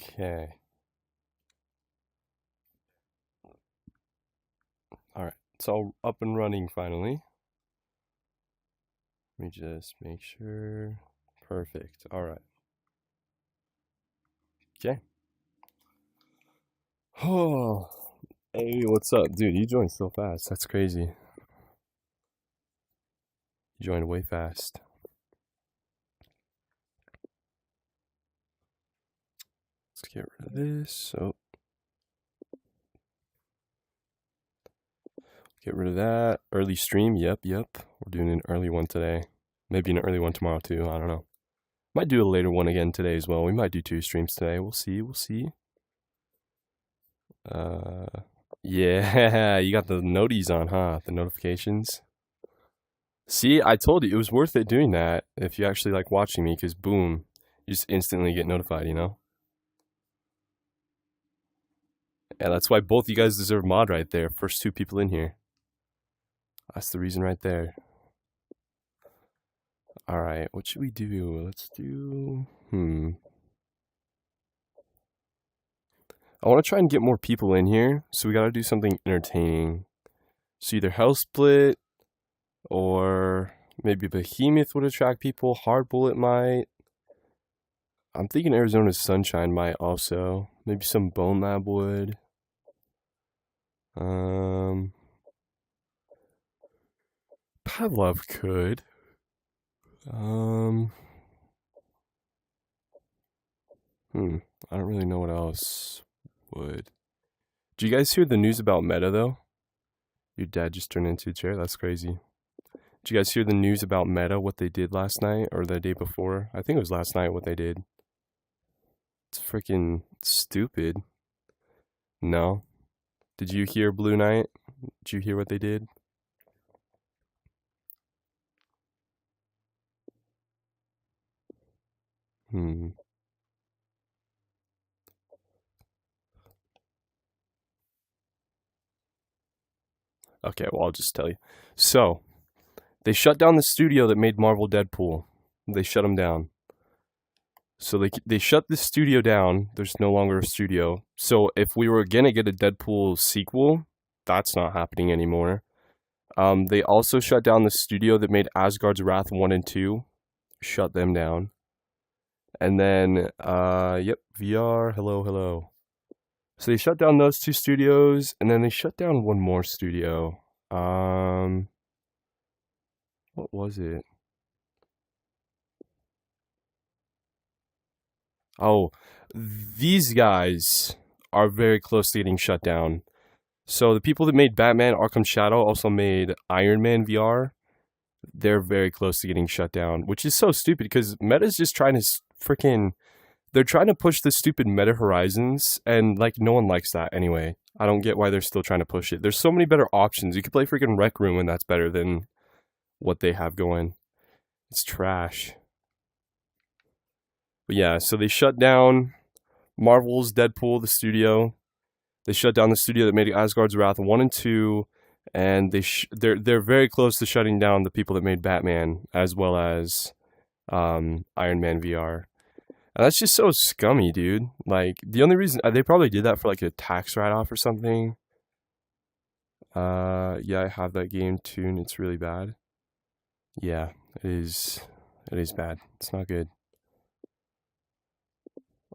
Okay. Alright, it's all up and running finally. Let me just make sure. Perfect. Alright. Okay. Oh, hey, what's up? Dude, you joined so fast. That's crazy. You joined way fast. Let's get rid of this. Oh. Get rid of that. Early stream. Yep. We're doing an early one today. Maybe an early one tomorrow too. I don't know. Might do a later one again today as well. We might do 2 streams today. We'll see. Yeah, you got the noties on, huh? The notifications. See, I told you it was worth it doing that if you actually like watching me, because boom, you just instantly get notified, you know? Yeah, that's why both you guys deserve mod right there. First 2 people in here. That's the reason right there. Alright, what should we do? Let's do... I want to try and get more people in here, so we gotta do something entertaining. So either Hell Split, or maybe Behemoth would attract people. Hard Bullet might. I'm thinking Arizona's Sunshine might also. Maybe some Bone Lab would. Pavlov could. I don't really know what else would. Do you guys hear the news about Meta though? Your dad just turned into a chair? That's crazy. Did you guys hear the news about Meta, what they did last night or the day before? I think it was last night what they did. It's freaking stupid. No? Did you hear Blue Knight? Did you hear what they did? Okay, well, I'll just tell you. So, they shut down the studio that made Marvel Deadpool. They shut them down. So they shut the studio down. There's no longer a studio. So if we were gonna get a Deadpool sequel, that's not happening anymore. They also shut down the studio that made Asgard's Wrath 1 and 2. Shut them down. And then, yep, VR, hello. So they shut down those 2 studios, and then they shut down one more studio. What was it? Oh, these guys are very close to getting shut down. So the people that made Batman Arkham Shadow also made Iron Man VR. They're very close to getting shut down, which is so stupid because Meta's just trying to freaking... They're trying to push the stupid Meta Horizons, and like no one likes that anyway. I don't get why they're still trying to push it. There's so many better options. You could play freaking Rec Room, and that's better than what they have going. It's trash. But yeah, so they shut down Marvel's Deadpool, the studio. They shut down the studio that made Asgard's Wrath 1 and 2, and they're very close to shutting down the people that made Batman, as well as Iron Man VR. And that's just so scummy, dude. Like, the only reason... they probably did that for, like, a tax write-off or something. Yeah, I have that game too, and it's really bad. Yeah, it is bad. It's not good.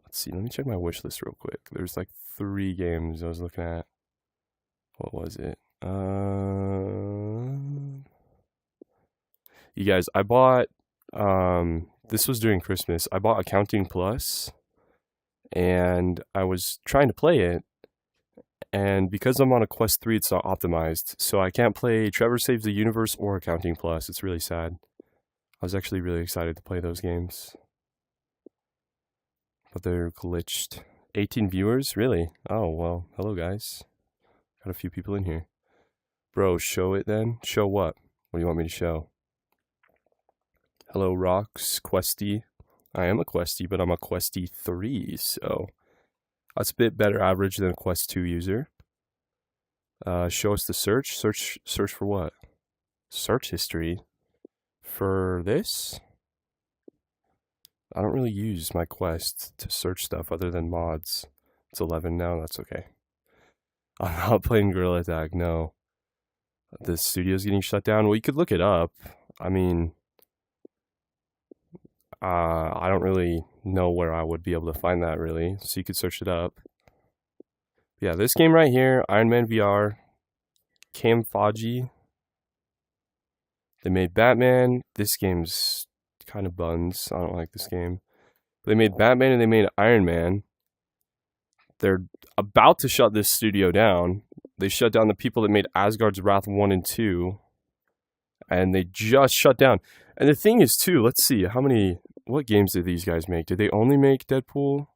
Let's see, let me check my wish list real quick. There's, like, 3 games I was looking at. What was it? You guys, I bought... this was during Christmas. I bought Accounting Plus, and I was trying to play it, and because I'm on a Quest 3, it's not optimized, so I can't play Trevor Saves the Universe or Accounting Plus. It's really sad. I was actually really excited to play those games, but they're glitched. 18 viewers? Really? Oh, well, hello guys. Got a few people in here. Bro, show it then? Show what? What do you want me to show? Hello, Rocks, Questy. I am a Questy, but I'm a Questy 3, so that's a bit better average than a Quest 2 user. Show us the search. Search for what? Search history. For this? I don't really use my Quest to search stuff other than mods. It's 11 now, that's okay. I'm not playing Gorilla Tag, no. The studio's getting shut down. Well, you could look it up. I mean, I don't really know where I would be able to find that, really. So you could search it up. Yeah, this game right here, Iron Man VR, Cam Faji. They made Batman. This game's kind of buns. I don't like this game. They made Batman and they made Iron Man. They're about to shut this studio down. They shut down the people that made Asgard's Wrath 1 and 2. And they just shut down. And the thing is, too, let's see, what games did these guys make? Did they only make Deadpool?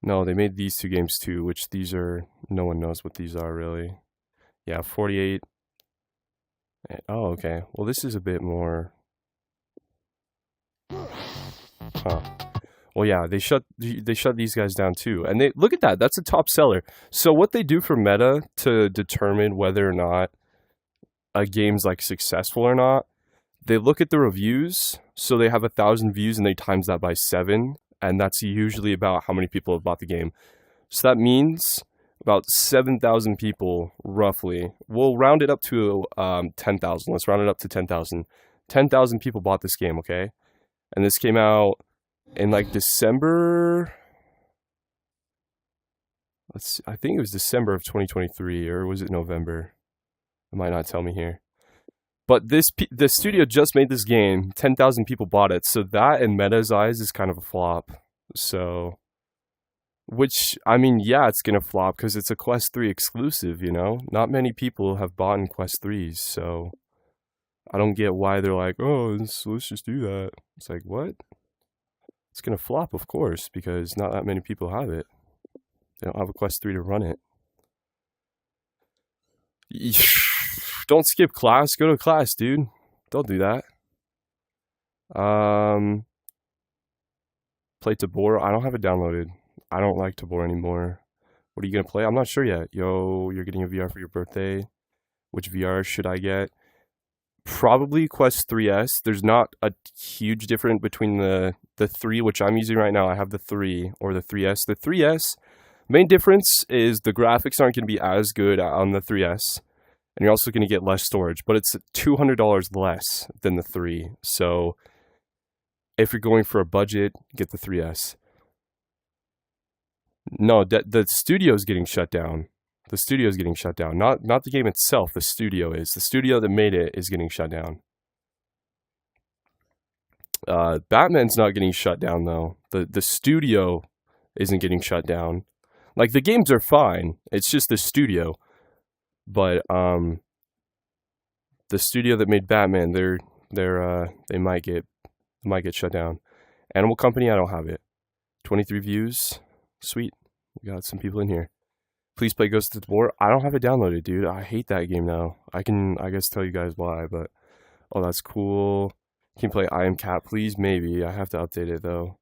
No, they made these two games, too, which these are, no one knows what these are, really. Yeah, 48. Oh, okay. Well, this is a bit more... Huh. Well, yeah, they shut these guys down too, and look at that. That's a top seller. So what they do for Meta to determine whether or not a game's like successful or not, they look at the reviews. So they have 1,000 views and they times that by 7, and that's usually about how many people have bought the game. So that means about 7,000 people, roughly. We'll round it up to 10,000. Let's round it up to 10,000. 10,000 people bought this game, okay? And this came out in like December, I think it was December of 2023, or was it November? It might not tell me here. But the studio just made this game, 10,000 people bought it, so that in Meta's eyes is kind of a flop. So, which, I mean, yeah, it's gonna flop because it's a Quest 3 exclusive, you know? Not many people have bought in Quest 3s, so I don't get why they're like, oh, let's just do that. It's like, what? It's going to flop, of course, because not that many people have it. They don't have a Quest 3 to run it. Don't skip class. Go to class, dude. Don't do that. Play Tabor. I don't have it downloaded. I don't like Tabor anymore. What are you going to play? I'm not sure yet. Yo, you're getting a VR for your birthday. Which VR should I get? Probably Quest 3S. There's not a huge difference between the 3, which I'm using right now. I have the 3 or the 3S. The 3S, main difference is the graphics aren't going to be as good on the 3S, and you're also going to get less storage, but it's $200 less than the 3. So if you're going for a budget, get the 3S. No, the studio's getting shut down. The studio is getting shut down. Not the game itself, the studio is. The studio that made it is getting shut down. Batman's not getting shut down, though. The studio isn't getting shut down. Like, the games are fine. It's just the studio. But, the studio that made Batman, they might get shut down. Animal Company, I don't have it. 23 views. Sweet. We got some people in here. Please play Ghost of War. I don't have it downloaded, dude. I hate that game now. I guess, tell you guys why, but... Oh, that's cool. Can you play I Am Cat, please? Maybe. I have to update it, though.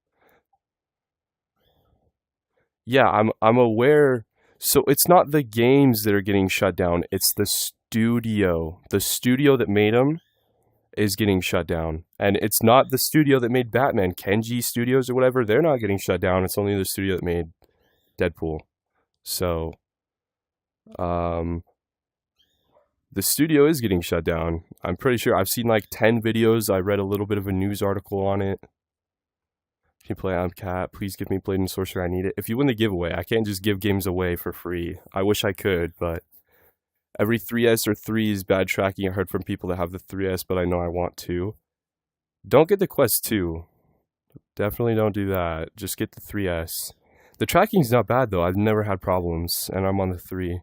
Yeah, I'm aware... So, it's not the games that are getting shut down. It's the studio. The studio that made them is getting shut down. And it's not the studio that made Batman. Kenji Studios or whatever, they're not getting shut down. It's only the studio that made Deadpool. So, the studio is getting shut down. I'm pretty sure. I've seen like 10 videos. I read a little bit of a news article on it. Can you play I'm Cat? Please give me Blade and Sorcerer. I need it. If you win the giveaway, I can't just give games away for free. I wish I could, but every 3S or 3 is bad tracking. I heard from people that have the 3S, but I know I want to. Don't get the Quest 2. Definitely don't do that. Just get the 3S. The tracking's not bad, though. I've never had problems, and I'm on the 3.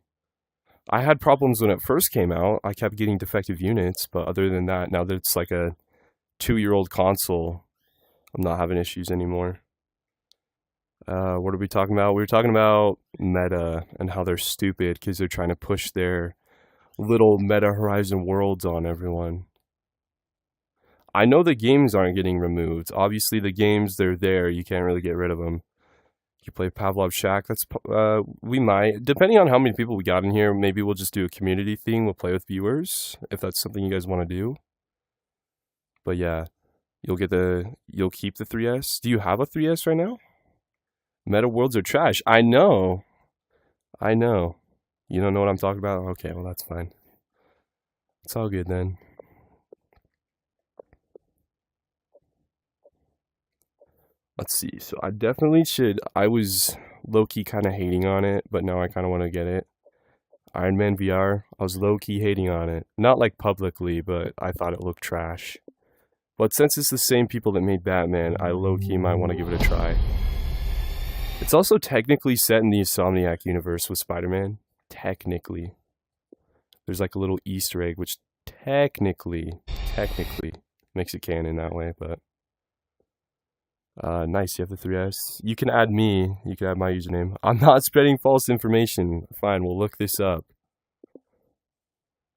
I had problems when it first came out. I kept getting defective units, but other than that, now that it's like a 2-year-old console, I'm not having issues anymore. What are we talking about? We were talking about Meta and how they're stupid because they're trying to push their little Meta Horizon worlds on everyone. I know the games aren't getting removed. Obviously, the games, they're there. You can't really get rid of them. You play Pavlov Shack. That's we might, depending on how many people we got in here. Maybe we'll just do a community thing. We'll play with viewers if that's something you guys want to do. But yeah, You'll keep the 3S. Do you have a 3S right now? Meta worlds are trash. I know. You don't know what I'm talking about? Okay, well that's fine. It's all good then. Let's see. So I definitely should. I was low-key kind of hating on it, but now I kind of want to get it. Iron Man VR. I was low-key hating on it. Not like publicly, but I thought it looked trash. But since it's the same people that made Batman, I low-key might want to give it a try. It's also technically set in the Insomniac universe with Spider-Man. Technically. There's like a little Easter egg, which technically makes it canon that way, but... nice, you have the 3S. You can add me. You can add my username. I'm not spreading false information. Fine, we'll look this up.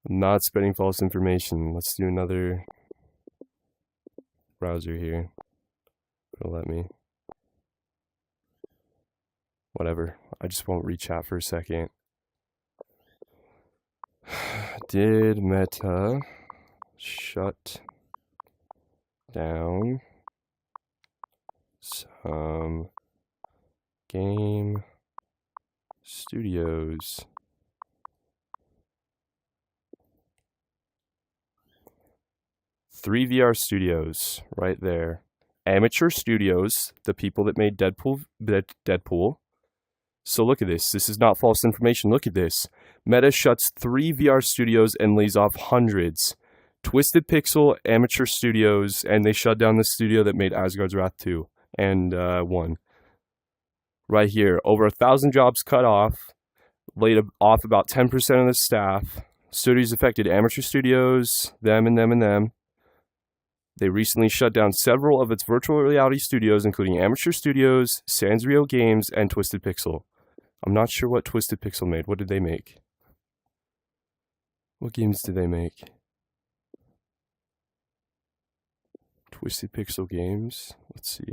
I'm not spreading false information. Let's do another browser here. It'll let me. Whatever. I just won't re-chat for a second. Did Meta shut down some game studios? Three VR studios right there. Amateur Studios, the people that made Deadpool. So look at this. This is not false information. Look at this. Meta shuts 3 VR studios and lays off hundreds. Twisted Pixel, Amateur Studios, and they shut down the studio that made Asgard's Wrath 2 and 1. Right here. Over 1,000 jobs cut off. Laid off about 10% of the staff. Studios affected Amateur Studios, them and them and them. They recently shut down several of its virtual reality studios, including Amateur Studios, Sanrio Games, and Twisted Pixel. I'm not sure what Twisted Pixel made. What did they make? What games did they make? Twisted Pixel Games. Let's see.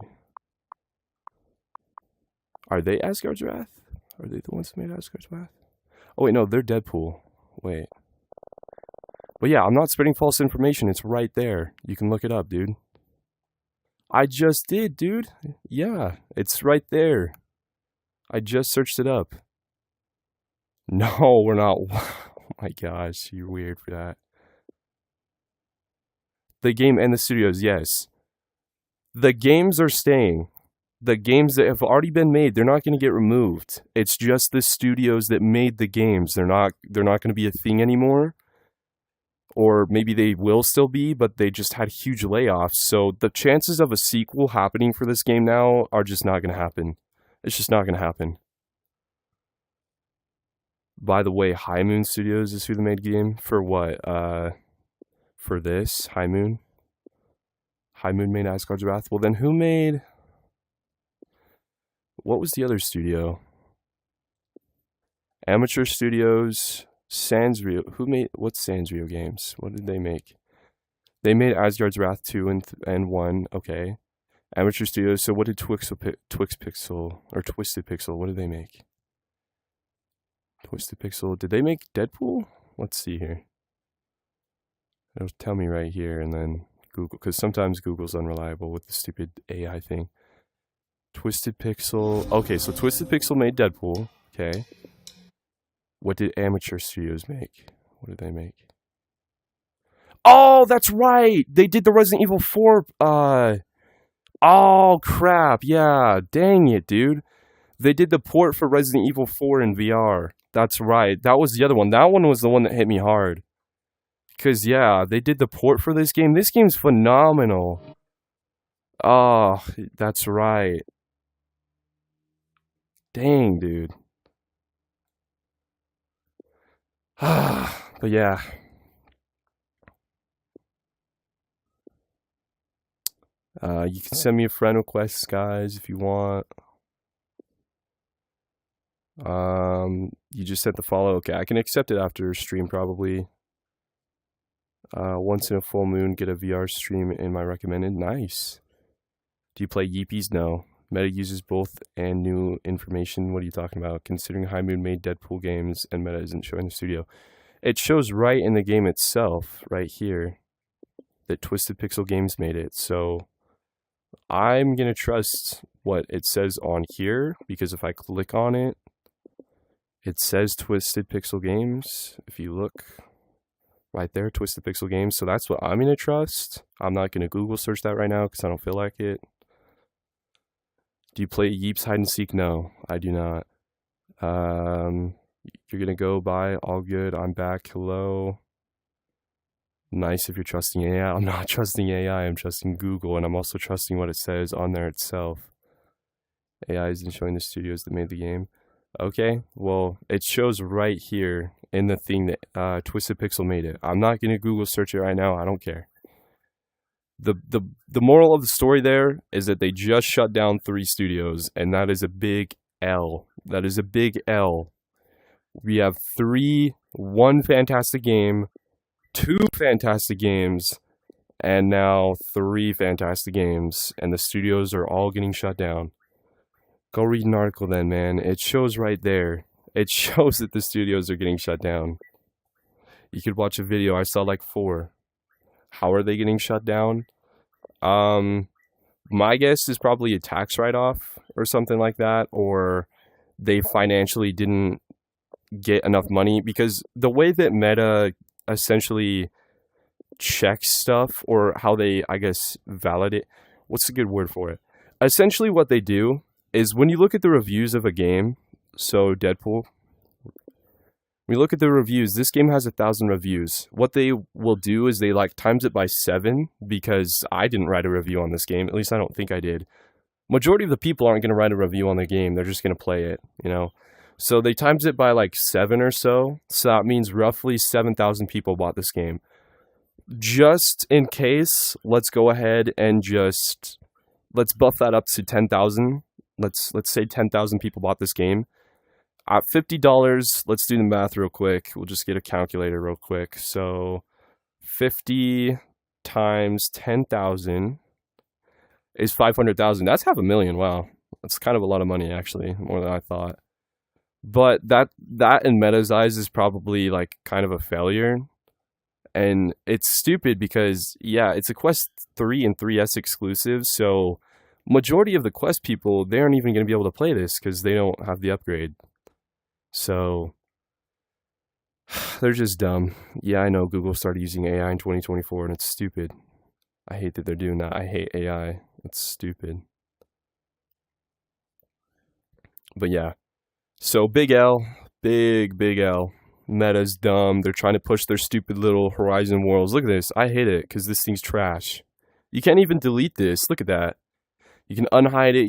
Are they Asgard's Wrath? Are they the ones that made Asgard's Wrath? Oh, wait, no, they're Deadpool. Wait. But yeah, I'm not spreading false information. It's right there. You can look it up, dude. I just did, dude. Yeah, it's right there. I just searched it up. No, we're not. Oh my gosh, you're weird for that. The game and the studios, yes. The games are staying. The games that have already been made, they're not going to get removed. It's just the studios that made the games. They're not going to be a thing anymore. Or maybe they will still be, but they just had huge layoffs. So the chances of a sequel happening for this game now are just not going to happen. It's just not going to happen. By the way, High Moon Studios is who they made the game. For what? For this? High Moon? High Moon made Asgard's Wrath. Well, then who made... What was the other studio? Amateur Studios... Sanrio. Who made... What's Sanrio Games? What did they make? They made Asgard's Wrath 2 and 1. Okay. Amateur Studios. So what did Twisted Pixel... Or Twisted Pixel, what did they make? Twisted Pixel. Did they make Deadpool? Let's see here. It'll tell me right here and then Google. Because sometimes Google's unreliable with the stupid AI thing. Twisted Pixel. Okay, so Twisted Pixel made Deadpool. Okay. What did Amateur Studios make? What did they make? Oh, that's right! They did the Resident Evil 4, Oh, crap, yeah. Dang it, dude. They did the port for Resident Evil 4 in VR. That's right. That was the other one. That one was the one that hit me hard. Because, yeah, they did the port for this game. This game's phenomenal. Oh, that's right. Dang, dude. But yeah. You can send me a friend request, guys, if you want. You just sent the follow. Okay, I can accept it after stream probably. Once in a full moon, get a VR stream in my recommended. Nice. Do you play Yeepies? No. Meta uses both and new information. What are you talking about? Considering High Moon made Deadpool games and Meta isn't showing the studio. It shows right in the game itself, right here. that Twisted Pixel Games made it. So I'm going to trust what it says on here, because if I click on it, it says Twisted Pixel Games. If you look right there, Twisted Pixel Games. So that's what I'm going to trust. I'm not going to Google search that right now because I don't feel like it. Do you play Yeeps Hide and Seek? No, I do not. You're going to go by. All good. I'm back. Hello. Nice if you're trusting AI. I'm not trusting AI. I'm trusting Google, and I'm also trusting what it says on there itself. AI isn't showing the studios that made the game. Okay, well, it shows right here in the thing that Twisted Pixel made it. I'm not going to Google search it right now. I don't care. The moral of the story there is that they just shut down 3 studios, and that is a big L. That is a big L. We have 1 fantastic game, 2 fantastic games, and now 3 fantastic games, and the studios are all getting shut down. Go read an article then, man. It shows right there. It shows that the studios are getting shut down. You could watch a video. I saw like 4. How are they getting shut down? My guess is probably a tax write-off or something like that, or they financially didn't get enough money, because the way that Meta essentially checks stuff, or how they, I guess, validate, what's a good word for it? Essentially what they do is when you look at the reviews of a game, so Deadpool, when you look at the reviews, this game has 1,000 reviews. What they will do is they like times it by 7, because I didn't write a review on this game. At least I don't think I did. Majority of the people aren't going to write a review on the game. They're just going to play it, you know. So they times it by like 7 or so. So that means roughly 7,000 people bought this game. Just in case, let's go ahead and let's buff that up to 10,000. Let's say 10,000 people bought this game. At $50, let's do the math real quick. We'll just get a calculator real quick. So 50 times 10,000 is 500,000. That's $500,000. Wow. That's kind of a lot of money, actually, more than I thought. But that in Meta's eyes is probably like kind of a failure. And it's stupid because, yeah, it's a Quest 3 and 3S exclusive. So majority of the Quest people, they aren't even going to be able to play this because they don't have the upgrade. So they're just dumb. Yeah, I know Google started using AI in 2024 and it's stupid. I hate that they're doing that. I hate AI. It's stupid. But yeah. So big L, big L. Meta's dumb. They're trying to push their stupid little Horizon Worlds. Look at this. I hate it because this thing's trash. You can't even delete this. Look at that. You can unhide it.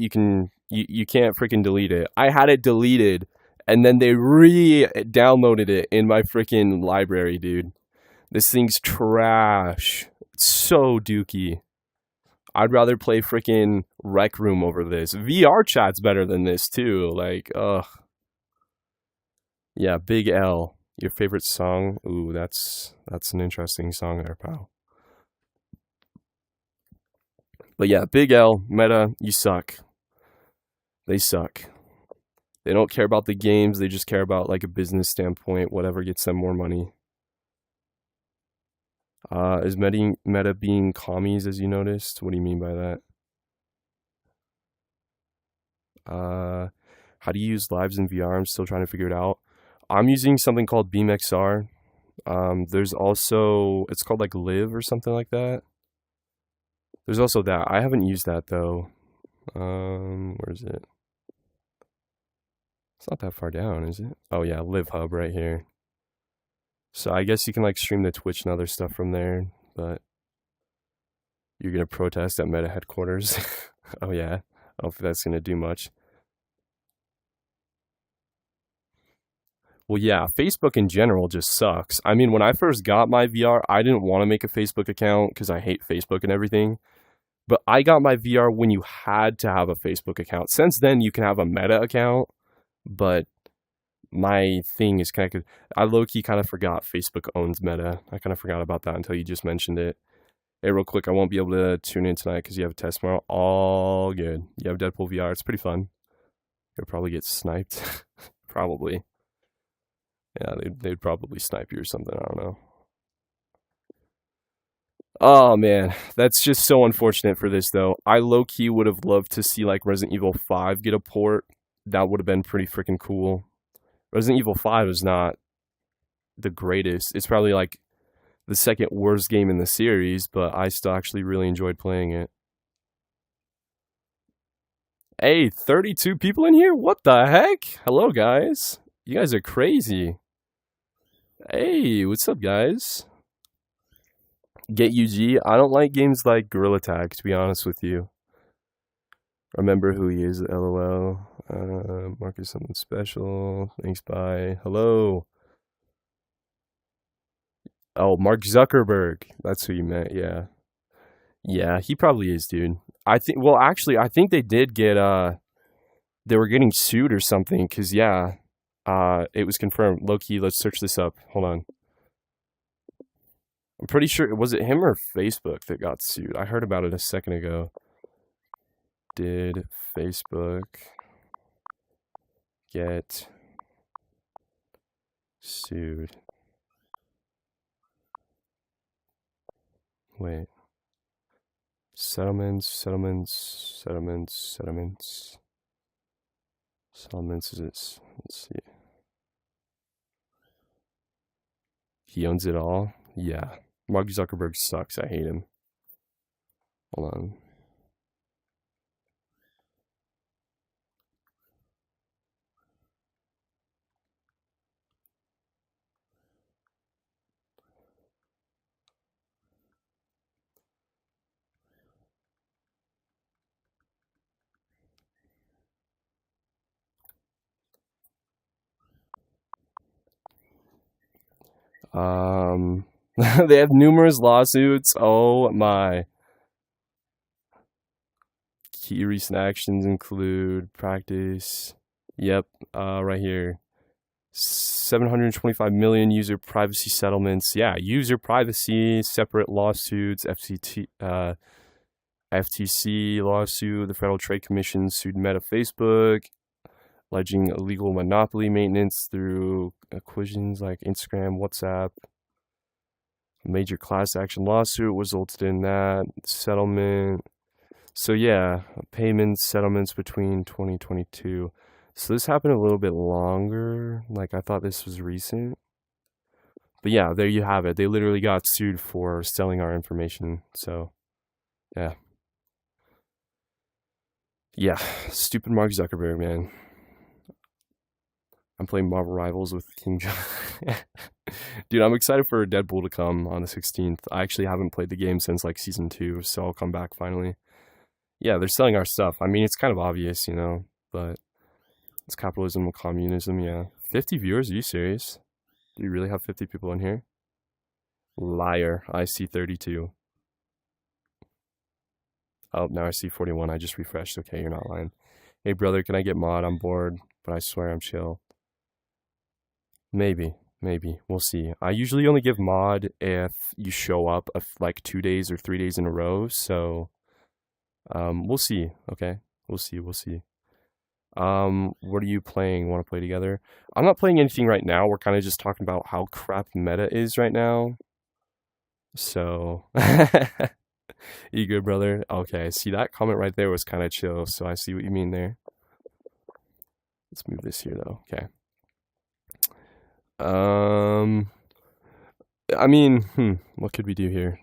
You can't freaking delete it. I had it deleted, and then they re-downloaded it in my freaking library, dude. This thing's trash. It's so dookie. I'd rather play freaking Rec Room over this. VR chat's better than this too. Like, ugh. Yeah, big L. Your favorite song? Ooh, that's an interesting song there, pal. But yeah, big L, Meta, you suck. They suck. They don't care about the games, they just care about like a business standpoint, whatever gets them more money. Is Meta being commies, as you noticed? What do you mean by that? How do you use lives in VR? I'm still trying to figure it out. I'm using something called BeamXR. There's also, it's called like Live or something like that. There's also that. I haven't used that though. Where is it? It's not that far down, is it? Oh yeah, Live Hub right here. So I guess you can like stream the Twitch and other stuff from there, but you're gonna protest at Meta headquarters. Oh yeah, I don't think that's gonna do much. Well, yeah, Facebook in general just sucks. I mean, when I first got my VR, I didn't want to make a Facebook account because I hate Facebook and everything. But I got my VR when you had to have a Facebook account. Since then, you can have a Meta account, but my thing is connected. I low-key kind of forgot Facebook owns Meta. I kind of forgot about that until you just mentioned it. Hey, real quick, I won't be able to tune in tonight because you have a test tomorrow. All good. You have Deadpool VR. It's pretty fun. You'll probably get sniped. Probably. Yeah, they'd probably snipe you or something. I don't Oh man, that's just so unfortunate for this though. I low key would have loved to see like Resident Evil 5 get a port. That would have been pretty freaking cool. Resident Evil 5 is not the greatest. It's probably like the second worst game in the series, but I still actually really enjoyed playing it. Hey, 32 people in here? What the heck? Hello, guys. You guys are crazy. Hey, what's up, guys? Get UG. I don't like games like Gorilla Tag, to be honest with you. Remember who he is, LOL. Marcus something special. Thanks, bye. Hello. Oh, Mark Zuckerberg. That's who you meant, yeah. Yeah, he probably is, dude. I think, well, actually, I think they did get, they were getting sued or something, because, yeah, it was confirmed. Low-key, let's search this up. Hold on. I'm pretty sure, was it him or Facebook that got sued? I heard about it a second ago. Did Facebook get sued? Wait. Settlements is this? Let's see. He owns it all? Yeah. Mark Zuckerberg sucks. I hate him. Hold on. They have numerous lawsuits. Oh my. Key recent actions include practice. Yep, right here. 725 million user privacy settlements. Yeah, user privacy, separate lawsuits, FTC lawsuit, the Federal Trade Commission sued Meta Facebook, alleging illegal monopoly maintenance through acquisitions like Instagram, WhatsApp. A major class action lawsuit resulted in that settlement. So yeah, payments, settlements between 2022. So this happened a little bit longer. Like I thought this was recent. But yeah, there you have it. They literally got sued for selling our information. So yeah. Yeah, stupid Mark Zuckerberg, man. I'm playing Marvel Rivals with King John. Dude, I'm excited for Deadpool to come on the 16th. I actually haven't played the game since like season 2, so I'll come back finally. Yeah, they're selling our stuff. I mean, it's kind of obvious, you know, but it's capitalism and communism, yeah. 50 viewers? Are you serious? Do you really have 50 people in here? Liar. I see 32. Oh, now I see 41. I just refreshed. Okay, you're not lying. Hey, brother, can I get mod? I'm bored, but I swear I'm chill. Maybe. We'll see. I usually only give mod if you show up like 2 days or 3 days in a row, so we'll see, okay? We'll see. What are you playing? Want to play together? I'm not playing anything right now. We're kind of just talking about how crap meta is right now. So, you good, brother? Okay, see that comment right there was kind of chill, so I see what you mean there. Let's move this here, though. Okay. I mean, what could we do here?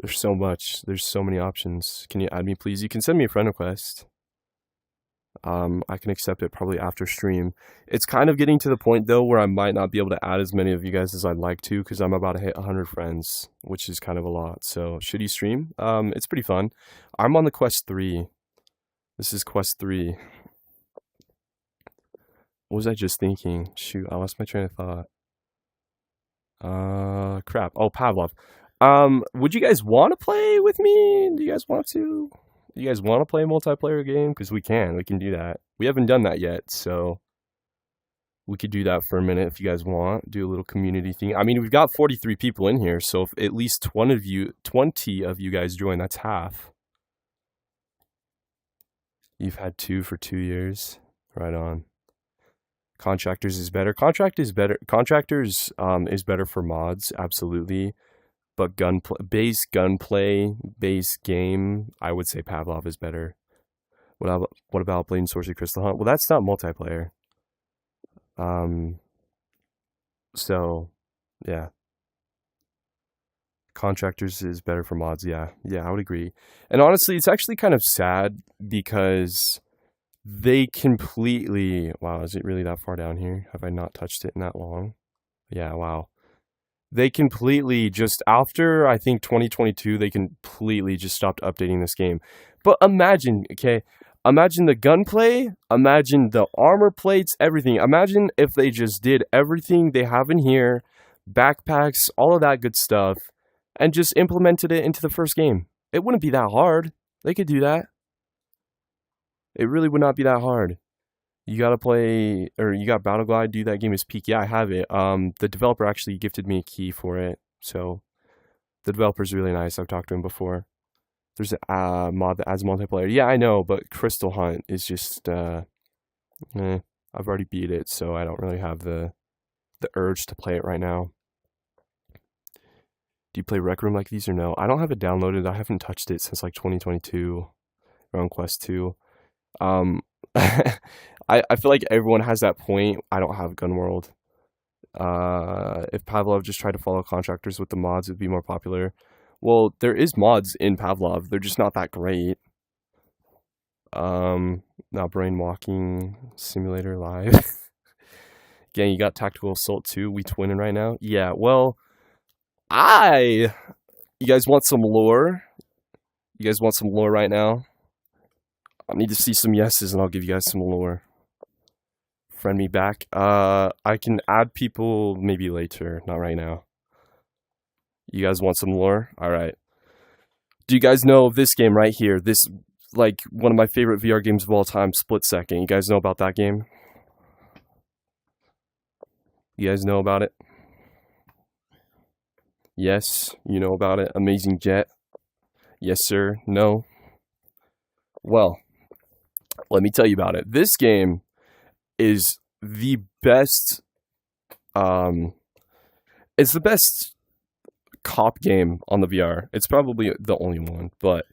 There's so much. There's so many options. Can you add me, please? You can send me a friend request. I can accept it probably after stream. It's kind of getting to the point, though, where I might not be able to add as many of you guys as I'd like to, because I'm about to hit 100 friends, which is kind of a lot. So, should you stream? It's pretty fun. I'm on the Quest 3. This is Quest 3. What was I just thinking? Shoot, I lost my train of thought. Crap. Oh, Pavlov. Would you guys want to play with me? Do you guys want to? Do you guys want to play a multiplayer game? Because we can do that. We haven't done that yet, so we could do that for a minute if you guys want. Do a little community thing. I mean, we've got 43 people in here, so if at least 20 of you guys join, that's half. You've had 2 for 2 years. Right on. Contractors is better. Contractors is better for mods, absolutely. But base gunplay, base game, I would say Pavlov is better. What about Blade and Sorcery Crystal Hunt? Well, that's not multiplayer. So, yeah. Contractors is better for mods, yeah. Yeah, I would agree. And honestly, it's actually kind of sad because they completely... Wow, is it really that far down here? Have I not touched it in that long? Yeah, wow. They completely just, after, I think, 2022, they completely just stopped updating this game. But imagine, okay, imagine the gunplay, imagine the armor plates, everything. Imagine if they just did everything they have in here, backpacks, all of that good stuff, and just implemented it into the first game. It wouldn't be that hard. They could do that. It really would not be that hard. You gotta play, or you got Battle Glide, do that game is peak. Yeah, I have it. The developer actually gifted me a key for it, so the developer's really nice. I've talked to him before. There's a mod that adds multiplayer. Yeah, I know, but Crystal Hunt is just, I've already beat it, so I don't really have the urge to play it right now. Do you play Rec Room like these or no? I don't have it downloaded. I haven't touched it since like 2022, around Quest 2. I feel like everyone has that point. I don't have Gun World. If Pavlov just tried to follow contractors with the mods, it would be more popular. Well, there is mods in Pavlov. They're just not that great. Now Brain Walking Simulator Live. Again, you got Tactical Assault 2. We twinning right now. Yeah, well, you guys want some lore? You guys want some lore right now? I need to see some yeses, and I'll give you guys some lore. Friend me back. I can add people maybe later, not right now. You guys want some lore? All right. Do you guys know this game right here? This, like, one of my favorite VR games of all time, Split Second. You guys know about that game? You guys know about it? Yes, you know about it. Amazing Jet. Yes, sir. No. Well, let me tell you about it. This game is the best, it's the best cop game on the VR. It's probably the only one, but